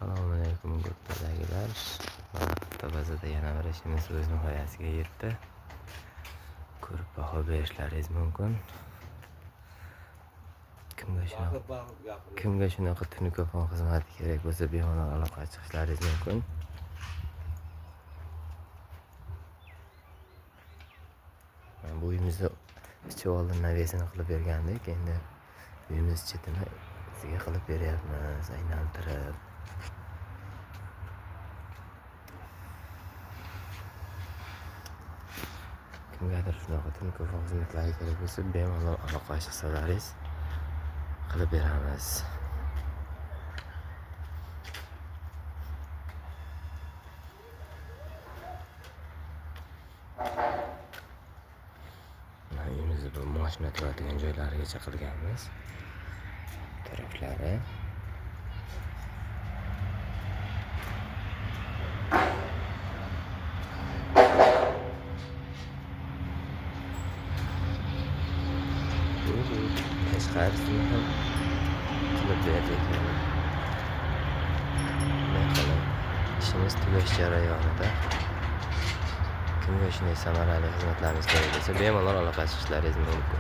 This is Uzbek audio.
Assalomu alaykum guruhdagilar. Avtobazada yana bir ishimiz o'z nihoyasiga yetdi. Ko'rib baho berishlaringiz mumkin. Kimga shunaqa tunuko'pon xizmati kerak bo'lsa bemalol aloqaga chiqishlaringiz mumkin. Bu uyimizni ichi oldin navesini qilib bergandik. Endi uyimiz chetini sizga qilib beryapmiz, aylantirib. Kimgadir shunaqa tunuko'pon xizmatlari kerak bo'lsa bemalol aloqaga chiqsalaringiz qilib beramiz. Uyimizni bu mashina turadigan joylarigacha qilganmiz. Taraflari tashqarisini ham qilib berdik. İşimiz tugash jarayonida. Kimga shunday samarali xizmatlarimiz kerak bo'lsa bemalol aloqa chiqishlaringiz mumkin.